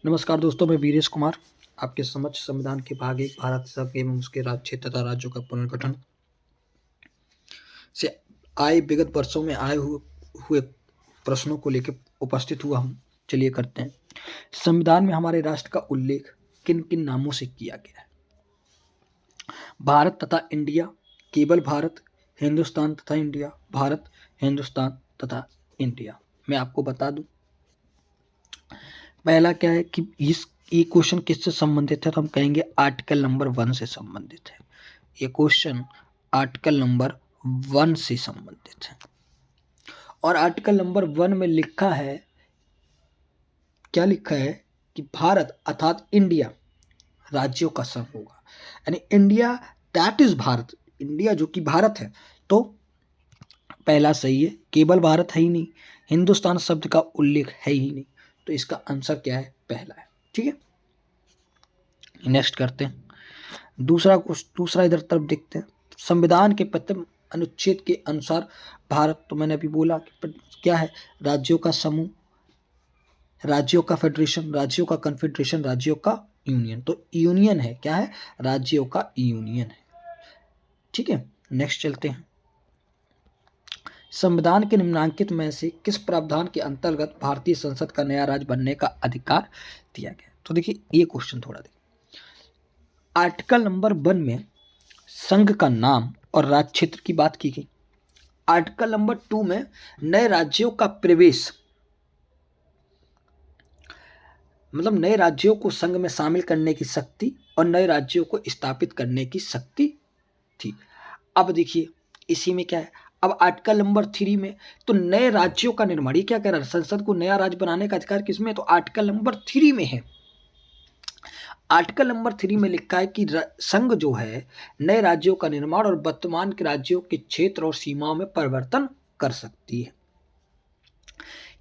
नमस्कार दोस्तों, मैं वीरेश कुमार आपके समक्ष संविधान के भाग 1 भारत संघ एवं उसके राज्य क्षेत्र तथा राज्यों का पुनर्गठन से आए विगत वर्षों में आए हुए प्रश्नों को लेकर उपस्थित हुआ हूँ। चलिए करते हैं। संविधान में हमारे राष्ट्र का उल्लेख किन किन नामों से किया गया है? भारत तथा इंडिया, केवल भारत, हिंदुस्तान तथा इंडिया, भारत, हिंदुस्तान तथा इंडिया। मैं आपको बता दूं, पहला क्या है कि ये क्वेश्चन किससे संबंधित है, तो हम कहेंगे आर्टिकल नंबर 1 से संबंधित है। ये क्वेश्चन आर्टिकल नंबर 1 से संबंधित है और आर्टिकल नंबर 1 में लिखा है, क्या लिखा है कि भारत अर्थात इंडिया राज्यों का संघ होगा, यानी India that is Bharat, India जो कि भारत है। तो पहला सही है, केवल भारत है ही नहीं, हिंदुस्तान शब्द का उल्लेख है ही नहीं, तो इसका आंसर क्या है? पहला है। ठीक है, नेक्स्ट करते हैं। दूसरा इधर तरफ देखते हैं। संविधान के प्रथम अनुच्छेद के अनुसार भारत, तो मैंने अभी बोला कि क्या है? राज्यों का समूह, राज्यों का फेडरेशन, राज्यों का कन्फेडरेशन, राज्यों का यूनियन। तो यूनियन है, क्या है? राज्यों का यूनियन है। ठीक है, नेक्स्ट चलते हैं। संविधान के निम्नलिखित में से किस प्रावधान के अंतर्गत भारतीय संसद का नया राज्य बनने का अधिकार दिया गया? तो देखिए, ये क्वेश्चन थोड़ा देखिए। आर्टिकल नंबर 1 में संघ का नाम और राज्य क्षेत्र की बात की गई। आर्टिकल नंबर 2 में नए राज्यों का प्रवेश, मतलब नए राज्यों को संघ में शामिल करने की शक्ति और नए राज्यों को स्थापित करने की शक्ति थी। अब देखिए, इसी में क्या है? अब आर्टिकल नंबर 3 में तो नए राज्यों का निर्माण, ये क्या कह रहा है? संसद को नया राज्य बनाने का अधिकार किसमें है? तो आर्टिकल नंबर 3 में है। आर्टिकल नंबर 3 में लिखा है कि संघ जो है नए राज्यों का निर्माण और वर्तमान के राज्यों के क्षेत्र और सीमाओं में परिवर्तन कर सकती है।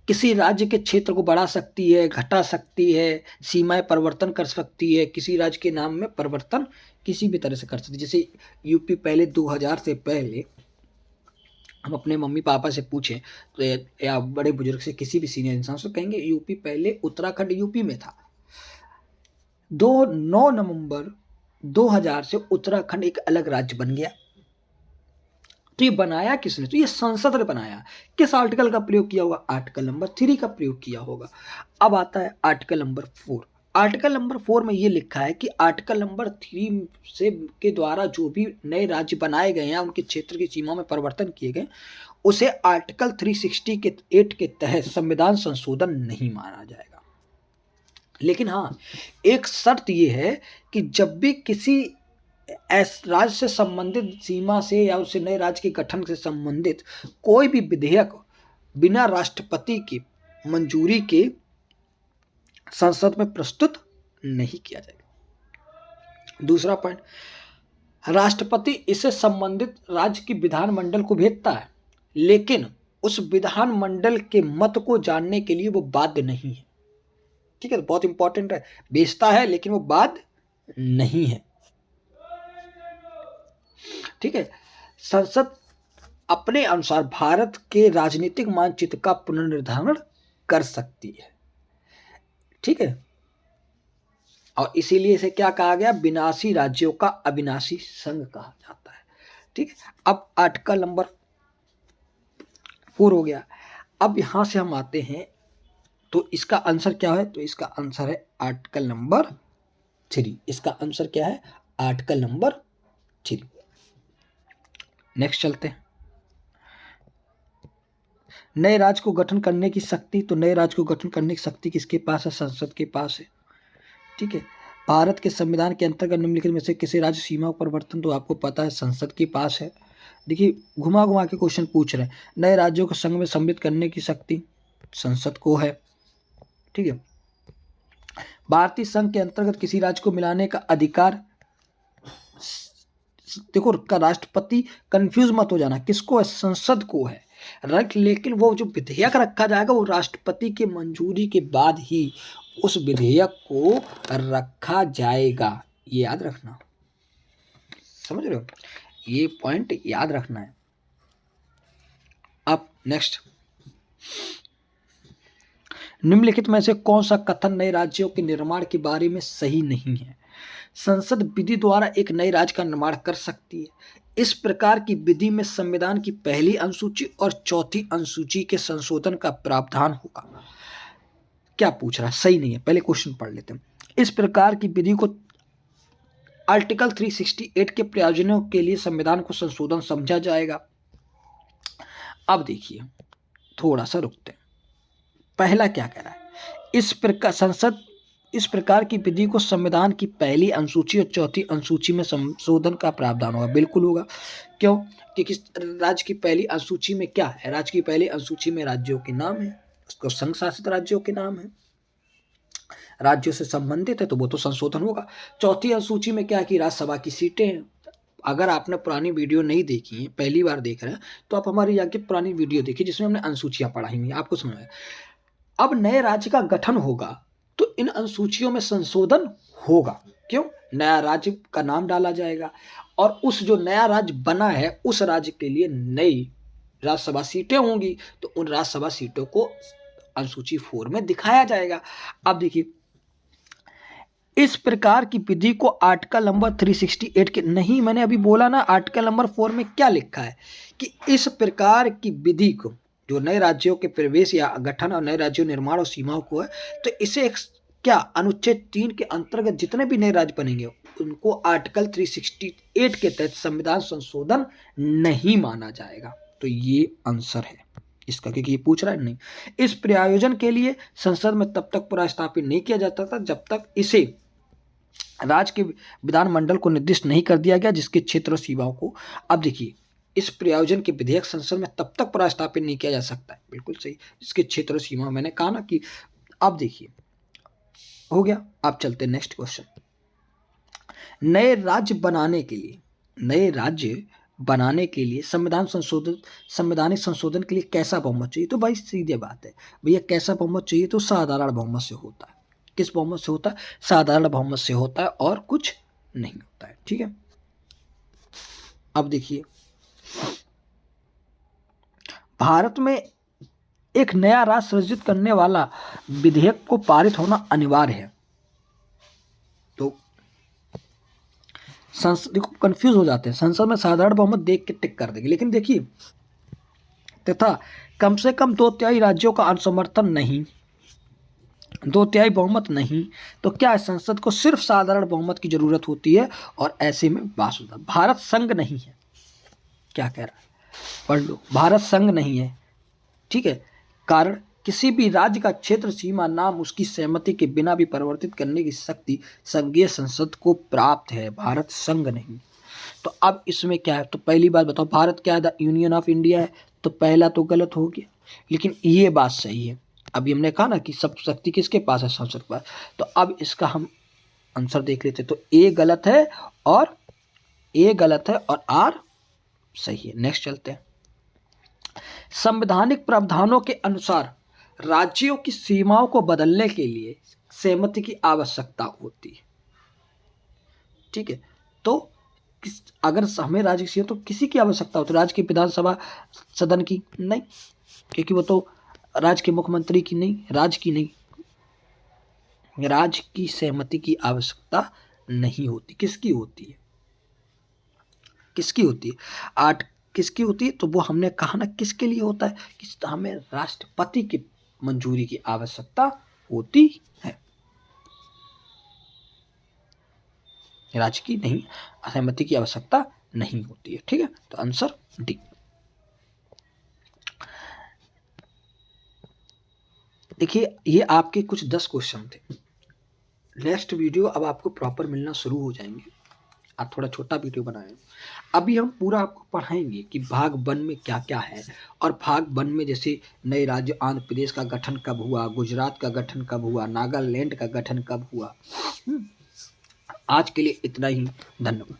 किसी राज्य के क्षेत्र को बढ़ा सकती है, घटा सकती है, सीमाएं परिवर्तन कर सकती है, किसी राज्य के नाम में परिवर्तन किसी भी तरह से कर सकती है। जैसे यूपी पहले 2000 से पहले हम अपने मम्मी पापा से पूछें तो या बड़े बुजुर्ग से, किसी भी सीनियर इंसान से, कहेंगे यूपी पहले उत्तराखंड यूपी में था। 9 नवंबर 2000 से उत्तराखंड एक अलग राज्य बन गया। तो ये बनाया किसने? तो ये संसद ने बनाया। किस आर्टिकल का प्रयोग किया होगा? आर्टिकल नंबर 3 का प्रयोग किया होगा। अब आता है आर्टिकल नंबर 4। आर्टिकल नंबर 4 में ये लिखा है कि आर्टिकल नंबर 3 से के द्वारा जो भी नए राज्य बनाए गए हैं, उनके क्षेत्र की सीमा में परिवर्तन किए गए, उसे आर्टिकल 368 के तहत संविधान संशोधन नहीं माना जाएगा। लेकिन हाँ, एक शर्त यह है कि जब भी किसी राज्य से संबंधित सीमा से या उसे नए राज्य के गठन से संबंधित कोई भी विधेयक बिना राष्ट्रपति की मंजूरी के संसद में प्रस्तुत नहीं किया जाएगा। दूसरा पॉइंट, राष्ट्रपति इससे संबंधित राज्य की विधानमंडल को भेजता है, लेकिन उस विधानमंडल के मत को जानने के लिए वो बाध्य नहीं है। ठीक है, बहुत इंपॉर्टेंट है, भेजता है लेकिन वो बाध्य नहीं है। ठीक है, संसद अपने अनुसार भारत के राजनीतिक मानचित्र का पुनर्निर्धारण कर सकती है। ठीक है, और इसीलिए इसे क्या कहा गया? विनाशी राज्यों का अविनाशी संघ कहा जाता है। ठीक है, अब आर्टिकल नंबर 4 हो गया। अब यहां से हम आते हैं, तो इसका आंसर क्या है? तो इसका आंसर है आर्टिकल नंबर 3। इसका आंसर क्या है? Article number 3। नेक्स्ट चलते हैं। नए राज्य को गठन करने की शक्ति, तो नए राज्य को गठन करने की शक्ति किसके पास है? संसद के पास है। ठीक है, भारत के संविधान के अंतर्गत निम्नलिखित में से किसी राज्य सीमा परिवर्तन, तो आपको पता है संसद के पास है। देखिए, घुमा घुमा के क्वेश्चन पूछ रहे हैं। नए राज्यों को संघ में सम्मिलित करने की शक्ति संसद को है। ठीक है, भारतीय संघ के अंतर्गत किसी राज्य को मिलाने का अधिकार, देखो का राष्ट्रपति, कंफ्यूज मत हो जाना, किसको है? संसद को है। लेकिन वो जो विधेयक रखा जाएगा वो राष्ट्रपति की मंजूरी के बाद ही उस विधेयक को रखा जाएगा। ये याद रखना, समझ रहे हो? ये पॉइंट याद रखना है। अब नेक्स्ट, निम्नलिखित में से कौन सा कथन नए राज्यों के निर्माण के बारे में सही नहीं है? संसद विधि द्वारा एक नए राज्य का निर्माण कर सकती है। इस प्रकार की विधि में संविधान की पहली अनुसूची और चौथी अनुसूची के संशोधन का प्रावधान होगा। क्या पूछ रहा है? सही नहीं है। पहले क्वेश्चन पढ़ लेते हैं। इस प्रकार की विधि को आर्टिकल 368 के प्रयोजनों के लिए संविधान को संशोधन समझा जाएगा। अब देखिए, थोड़ा सा रुकते हैं। पहला क्या कह रहा है? इस प्रकार की विधि को संविधान की पहली अनुसूची और चौथी अनुसूची में संशोधन का प्रावधान होगा। बिल्कुल होगा। क्यों? क्योंकि राज्य की पहली अनुसूची में क्या है? राज्य की पहली अनुसूची में राज्यों के नाम है, उसको संघ शासित राज्यों के नाम है, राज्यों से संबंधित है, तो वो तो संशोधन होगा। चौथी अनुसूची में क्या है कि राज्यसभा की सीटें हैं। अगर आपने पुरानी वीडियो नहीं देखी है, पहली बार देख रहे हैं, तो आप हमारी आगे पुरानी वीडियो देखिए जिसमें हमने अनुसूचियां पढ़ाई हुई, आपको समझ में। अब नए राज्य का गठन होगा तो इन अनुसूचियों में संशोधन होगा। क्यों? नया राज्य का नाम डाला जाएगा और उस जो नया राज्य बना है उस राज्य के लिए नई राज्यसभा सीटें होंगी, तो उन राज्यसभा सीटों को अनुसूची 4 में दिखाया जाएगा। अब देखिए, इस प्रकार की विधि को आर्टिकल नंबर 368 के नहीं, मैंने अभी बोला ना आर्टिकल नंबर 4 में क्या लिखा है कि इस प्रकार की विधि को जो नए राज्यों के प्रवेश या गठन और नए राज्यों निर्माण और सीमाओं को है, तो इसे एक क्या अनुच्छेद 3 के अंतर्गत जितने भी नए राज्य बनेंगे उनको आर्टिकल 368 के तहत संविधान संशोधन नहीं माना जाएगा। तो ये आंसर है इसका, क्योंकि ये पूछ रहा है नहीं। इस प्रयोजन के लिए संसद में तब तक पुनः स्थापित नहीं किया जाता था जब तक इसे राज्य के विधानमंडल को निर्दिष्ट नहीं कर दिया गया जिसके क्षेत्र और सीमाओं को। अब देखिए, इस प्रयोजन के विधेयक संसद में तब तक प्रस्तापित नहीं किया जा सकता है। बिल्कुल सही, जिसके क्षेत्र और सीमा मैंने कहा ना कि। अब देखिए, हो गया। आप चलते नेक्स्ट क्वेश्चन। नए राज्य बनाने के लिए संवैधानिक संशोधन के लिए कैसा बहुमत चाहिए? तो भाई सीधे बात है भैया, कैसा बहुमत चाहिए? तो साधारण बहुमत से होता है। किस बहुमत से होता है? साधारण बहुमत से होता है और कुछ नहीं होता है। ठीक है। अब देखिए, भारत में एक नया राज्य सृजित करने वाला विधेयक को पारित होना अनिवार्य है। तो देखो कंफ्यूज हो जाते हैं, संसद में साधारण बहुमत देख के टिक कर देंगे, लेकिन देखिए तथा कम से कम 2/3 राज्यों का अनुसमर्थन नहीं, 2/3 बहुमत नहीं, तो क्या है? संसद को सिर्फ साधारण बहुमत की जरूरत होती है और ऐसे में पास होता है। भारत संघ नहीं है। क्या कह रहा है? पढ़ लो। भारत संघ नहीं है। ठीक है। कारण किसी भी राज्य का क्षेत्र सीमा नाम उसकी सहमति के बिना भी परिवर्तित करने की शक्ति संघीय संसद को प्राप्त है। भारत संघ नहीं। तो अब इसमें क्या है? तो पहली बात बताओ, भारत क्या है? द यूनियन ऑफ इंडिया है। तो पहला तो गलत हो गया, लेकिन ये बात सही है। अभी हमने कहा ना कि सब शक्ति किसके पास है? संसद के पास। तो अब इसका हम आंसर देख लेते। तो ए गलत है और आर सही है। नेक्स्ट चलते हैं। संवैधानिक प्रावधानों के अनुसार राज्यों की सीमाओं को बदलने के लिए सहमति की आवश्यकता होती है। ठीक है। तो अगर हमें राज्य की तो किसी की आवश्यकता होती है? राज्य की विधानसभा सदन की नहीं, क्योंकि वो तो राज्य के मुख्यमंत्री की नहीं, राज्य की नहीं, राज्य की सहमति की आवश्यकता नहीं होती। किसकी होती है? किसकी होती है? किसकी होती है? तो वो हमने कहा ना किसके लिए होता है कि हमें राष्ट्रपति की मंजूरी की आवश्यकता होती है, राज्य की नहीं, सहमति की आवश्यकता नहीं होती है। ठीक है। तो आंसर डी। देखिए, ये आपके कुछ 10 क्वेश्चन थे। नेक्स्ट वीडियो अब आपको प्रॉपर मिलना शुरू हो जाएंगे। आप थोड़ा छोटा वीडियो बनाएं। अभी हम पूरा आपको पढ़ाएंगे कि भाग 1 में क्या क्या है, और भाग 1 में जैसे नए राज्य आंध्र प्रदेश का गठन कब हुआ, गुजरात का गठन कब हुआ, नागालैंड का गठन कब हुआ। आज के लिए इतना ही। धन्यवाद।